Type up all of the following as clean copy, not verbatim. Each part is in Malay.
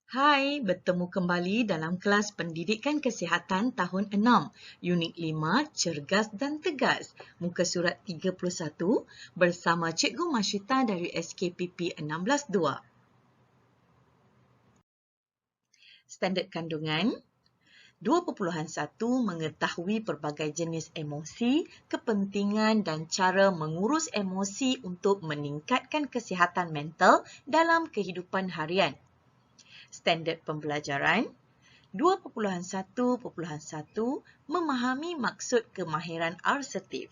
Hai, bertemu kembali dalam kelas Pendidikan Kesihatan tahun 6, Unit 5, Cergas dan Tegas, muka surat 31 bersama Cikgu Masyita dari SKPP 16-2. Standard kandungan 2.1 mengetahui pelbagai jenis emosi, kepentingan dan cara mengurus emosi untuk meningkatkan kesihatan mental dalam kehidupan harian. Standard pembelajaran 2.1.1 memahami maksud kemahiran arsetif.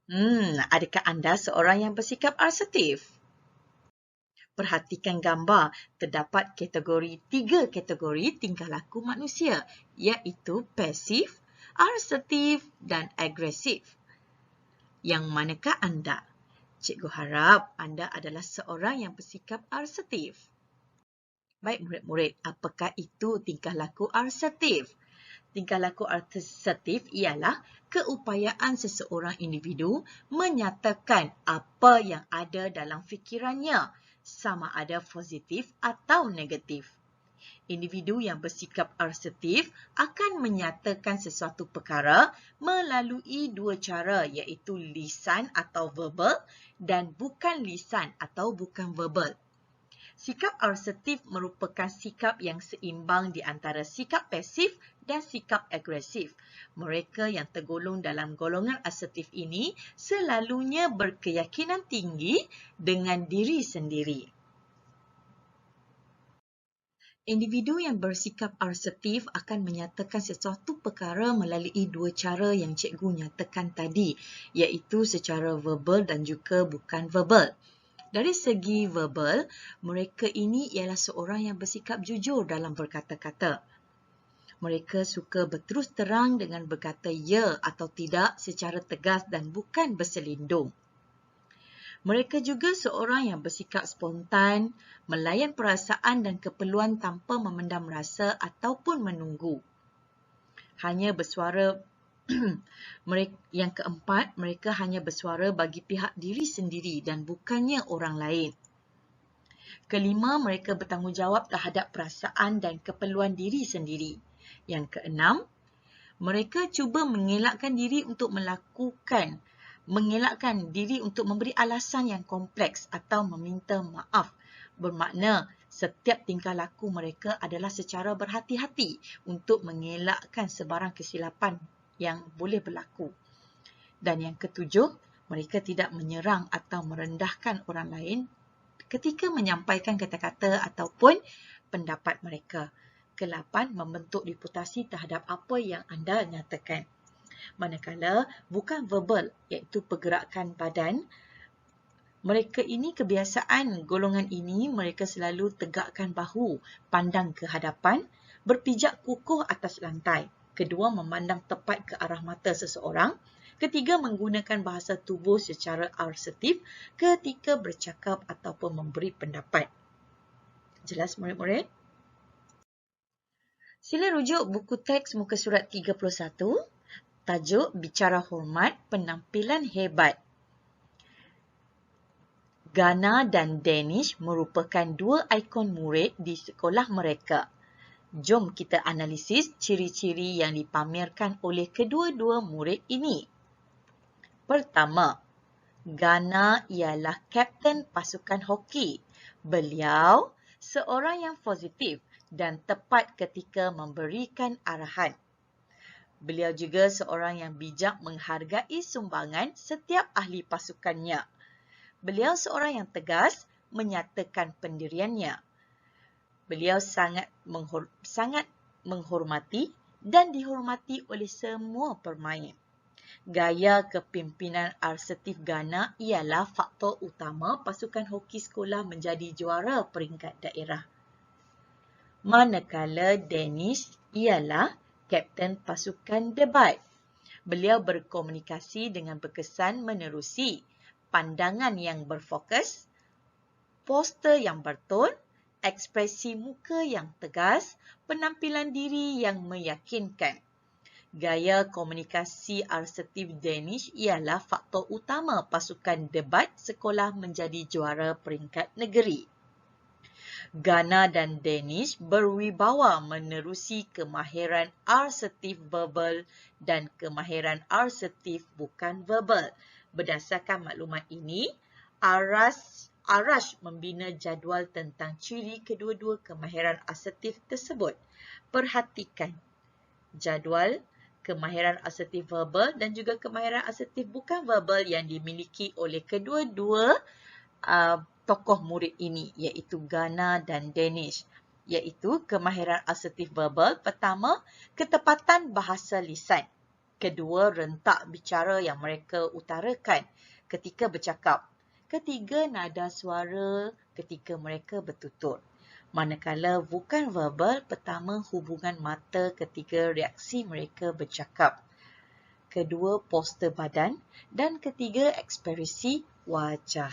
Adakah anda seorang yang bersikap arsetif? Perhatikan gambar, terdapat tiga kategori tingkah laku manusia, iaitu pasif, arsetif dan agresif. Yang manakah anda? Cikgu harap anda adalah seorang yang bersikap arsetif. Baik murid-murid, apakah itu tingkah laku arsetif? Tingkah laku arsetif ialah keupayaan seseorang individu menyatakan apa yang ada dalam fikirannya, sama ada positif atau negatif. Individu yang bersikap arsetif akan menyatakan sesuatu perkara melalui dua cara, iaitu lisan atau verbal dan bukan lisan atau bukan verbal. Sikap arsetif merupakan sikap yang seimbang di antara sikap pasif dan sikap agresif. Mereka yang tergolong dalam golongan asertif ini selalunya berkeyakinan tinggi dengan diri sendiri. Individu yang bersikap arsetif akan menyatakan sesuatu perkara melalui dua cara yang cikgu nyatakan tadi, iaitu secara verbal dan juga bukan verbal. Dari segi verbal, mereka ini ialah seorang yang bersikap jujur dalam berkata-kata. Mereka suka berterus terang dengan berkata ya atau tidak secara tegas dan bukan berselindung. Mereka juga seorang yang bersikap spontan, melayan perasaan dan keperluan tanpa memendam rasa ataupun menunggu. Hanya bersuara Yang keempat, mereka hanya bersuara bagi pihak diri sendiri dan bukannya orang lain. Kelima, mereka bertanggungjawab terhadap perasaan dan keperluan diri sendiri. Yang keenam, mereka cuba mengelakkan diri untuk memberi alasan yang kompleks atau meminta maaf. Bermakna, setiap tingkah laku mereka adalah secara berhati-hati untuk mengelakkan sebarang kesilapan yang boleh berlaku. Dan yang ketujuh, mereka tidak menyerang atau merendahkan orang lain ketika menyampaikan kata-kata ataupun pendapat mereka. Kelapan, membentuk reputasi terhadap apa yang anda nyatakan. Manakala bukan verbal, iaitu pergerakan badan, mereka ini kebiasaan golongan ini mereka selalu tegakkan bahu, pandang ke hadapan, berpijak kukuh atas lantai. Kedua, memandang tepat ke arah mata seseorang. Ketiga, menggunakan bahasa tubuh secara arsetif ketika bercakap ataupun memberi pendapat. Jelas murid-murid? Sila rujuk buku teks muka surat 31, tajuk Bicara Hormat, Penampilan Hebat. Ghana dan Danish merupakan dua ikon murid di sekolah mereka. Jom kita analisis ciri-ciri yang dipamerkan oleh kedua-dua murid ini. Pertama, Ghana ialah kapten pasukan hoki. Beliau seorang yang positif dan tepat ketika memberikan arahan. Beliau juga seorang yang bijak menghargai sumbangan setiap ahli pasukannya. Beliau seorang yang tegas menyatakan pendiriannya. Beliau sangat menghormati dan dihormati oleh semua pemain. Gaya kepimpinan arsetif Ghana ialah faktor utama pasukan hoki sekolah menjadi juara peringkat daerah. Manakala Danish ialah kapten pasukan debat. Beliau berkomunikasi dengan berkesan menerusi, pandangan yang berfokus, poster yang bertone, ekspresi muka yang tegas, penampilan diri yang meyakinkan. Gaya komunikasi arsetif Danish ialah faktor utama pasukan debat sekolah menjadi juara peringkat negeri. Ghana dan Danish berwibawa menerusi kemahiran arsetif verbal dan kemahiran arsetif bukan verbal. Berdasarkan maklumat ini, Arash membina jadual tentang ciri kedua-dua kemahiran asertif tersebut. Perhatikan jadual kemahiran asertif verbal dan juga kemahiran asertif bukan verbal yang dimiliki oleh kedua-dua tokoh murid ini, iaitu Ghana dan Danish. Iaitu kemahiran asertif verbal, pertama, ketepatan bahasa lisan. Kedua, rentak bicara yang mereka utarakan ketika bercakap. Ketiga, nada suara ketika mereka bertutur. Manakala bukan verbal, pertama, hubungan mata ketika reaksi mereka bercakap. Kedua, postur badan. Dan ketiga, ekspresi wajah.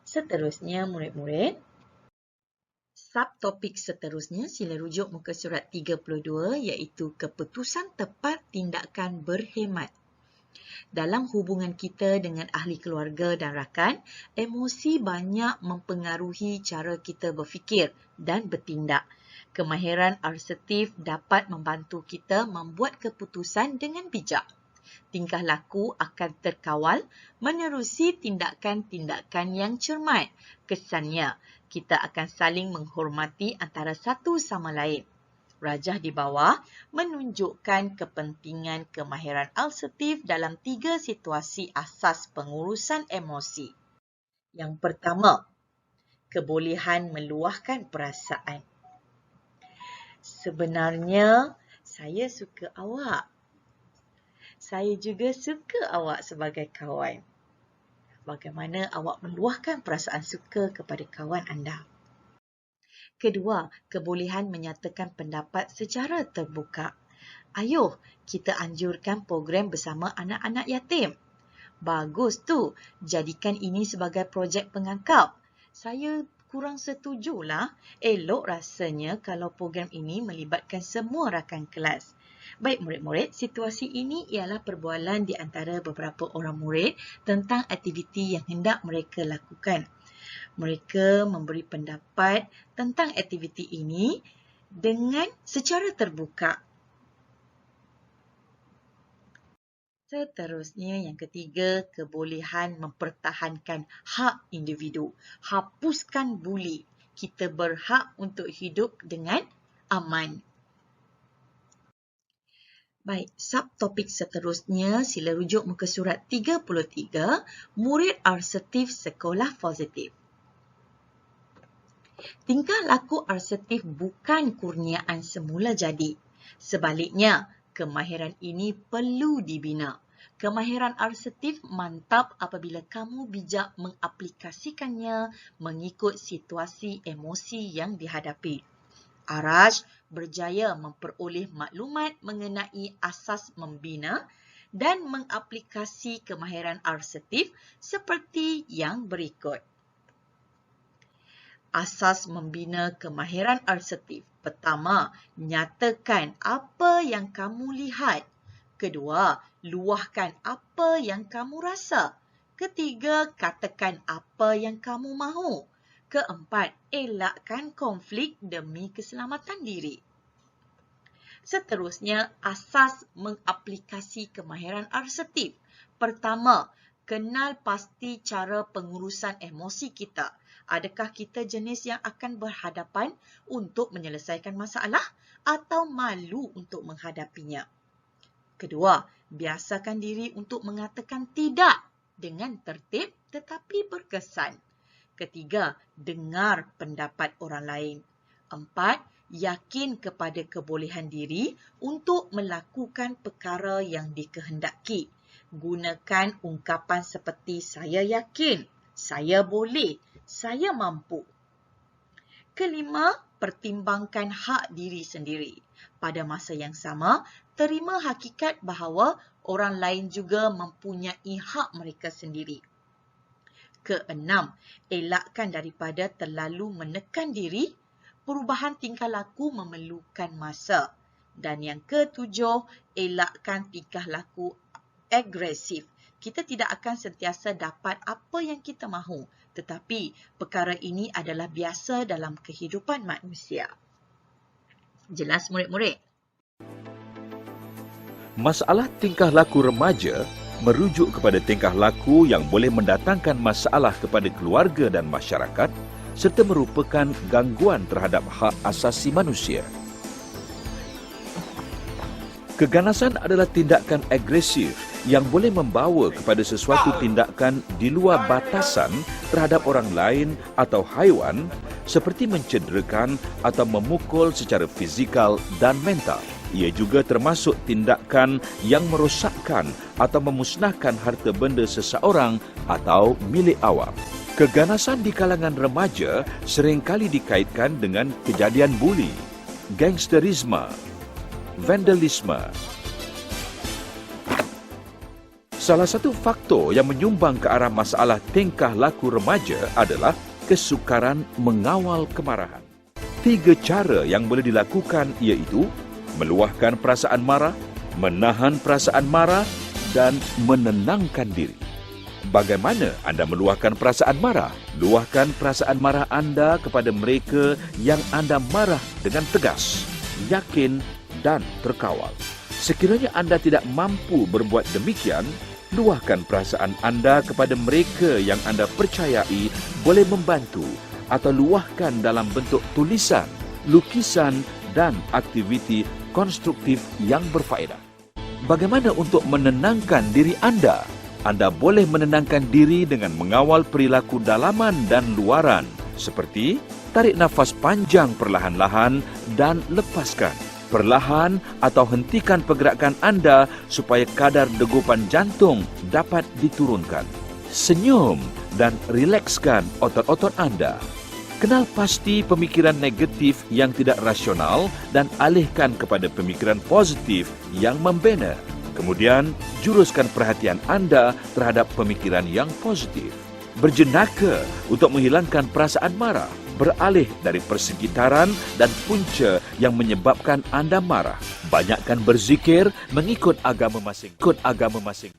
Seterusnya, murid-murid. Subtopik seterusnya, sila rujuk muka surat 32 iaitu keputusan tepat tindakan berhemat. Dalam hubungan kita dengan ahli keluarga dan rakan, emosi banyak mempengaruhi cara kita berfikir dan bertindak. Kemahiran asertif dapat membantu kita membuat keputusan dengan bijak. Tingkah laku akan terkawal menerusi tindakan-tindakan yang cermat. Kesannya, kita akan saling menghormati antara satu sama lain. Rajah di bawah menunjukkan kepentingan kemahiran asertif dalam 3 situasi asas pengurusan emosi. Yang pertama, kebolehan meluahkan perasaan. Sebenarnya, saya suka awak. Saya juga suka awak sebagai kawan. Bagaimana awak meluahkan perasaan suka kepada kawan anda? Kedua, kebolehan menyatakan pendapat secara terbuka. Ayuh, kita anjurkan program bersama anak-anak yatim. Bagus tu, jadikan ini sebagai projek pengangkap. Saya kurang setujulah. Elok rasanya kalau program ini melibatkan semua rakan kelas. Baik murid-murid, situasi ini ialah perbualan di antara beberapa orang murid tentang aktiviti yang hendak mereka lakukan. Mereka memberi pendapat tentang aktiviti ini dengan secara terbuka. Seterusnya, yang ketiga, kebolehan mempertahankan hak individu. Hapuskan buli. Kita berhak untuk hidup dengan aman. Baik, subtopik seterusnya, sila rujuk muka surat 33, murid asertif sekolah positif. Tingkah laku asertif bukan kurniaan semula jadi. Sebaliknya, kemahiran ini perlu dibina. Kemahiran asertif mantap apabila kamu bijak mengaplikasikannya mengikut situasi emosi yang dihadapi. Arash berjaya memperoleh maklumat mengenai asas membina dan mengaplikasi kemahiran asertif seperti yang berikut. Asas membina kemahiran asertif. Pertama, nyatakan apa yang kamu lihat. Kedua, luahkan apa yang kamu rasa. Ketiga, katakan apa yang kamu mahu. Keempat, elakkan konflik demi keselamatan diri. Seterusnya, asas mengaplikasi kemahiran asertif. Pertama, kenal pasti cara pengurusan emosi kita. Adakah kita jenis yang akan berhadapan untuk menyelesaikan masalah atau malu untuk menghadapinya? Kedua, biasakan diri untuk mengatakan tidak dengan tertib tetapi berkesan. Ketiga, dengar pendapat orang lain. Empat, yakin kepada kebolehan diri untuk melakukan perkara yang dikehendaki. Gunakan ungkapan seperti saya yakin, saya boleh, saya mampu. Kelima, pertimbangkan hak diri sendiri. Pada masa yang sama, terima hakikat bahawa orang lain juga mempunyai hak mereka sendiri. Keenam, elakkan daripada terlalu menekan diri. Perubahan tingkah laku memerlukan masa. Dan yang ketujuh, elakkan tingkah laku agresif. kita tidak akan sentiasa dapat apa yang kita mahu, tetapi perkara ini adalah biasa dalam kehidupan manusia. Jelas murid-murid? Masalah tingkah laku remaja merujuk kepada tingkah laku yang boleh mendatangkan masalah kepada keluarga dan masyarakat serta merupakan gangguan terhadap hak asasi manusia. Keganasan adalah tindakan agresif yang boleh membawa kepada sesuatu tindakan di luar batasan terhadap orang lain atau haiwan seperti mencederakan atau memukul secara fizikal dan mental. Ia juga termasuk tindakan yang merosakkan atau memusnahkan harta benda seseorang atau milik awam. Keganasan di kalangan remaja seringkali dikaitkan dengan kejadian buli, gangsterisme, vandalisme. Salah satu faktor yang menyumbang ke arah masalah tingkah laku remaja adalah kesukaran mengawal kemarahan. 3 cara yang boleh dilakukan iaitu meluahkan perasaan marah, menahan perasaan marah dan menenangkan diri. Bagaimana anda meluahkan perasaan marah? Luahkan perasaan marah anda kepada mereka yang anda marah dengan tegas, yakin dan terkawal. Sekiranya anda tidak mampu berbuat demikian, luahkan perasaan anda kepada mereka yang anda percayai boleh membantu atau luahkan dalam bentuk tulisan, lukisan dan aktiviti konstruktif yang berfaedah. Bagaimana untuk menenangkan diri anda? Anda boleh menenangkan diri dengan mengawal perilaku dalaman dan luaran seperti tarik nafas panjang perlahan-lahan dan lepaskan. Perlahan atau hentikan pergerakan anda supaya kadar degupan jantung dapat diturunkan. Senyum dan rilekskan otot-otot anda. Kenal pasti pemikiran negatif yang tidak rasional dan alihkan kepada pemikiran positif yang membina. Kemudian, juruskan perhatian anda terhadap pemikiran yang positif. Berjenaka untuk menghilangkan perasaan marah. Beralih dari persekitaran dan punca yang menyebabkan anda marah. Banyakkan berzikir mengikut agama masing-masing.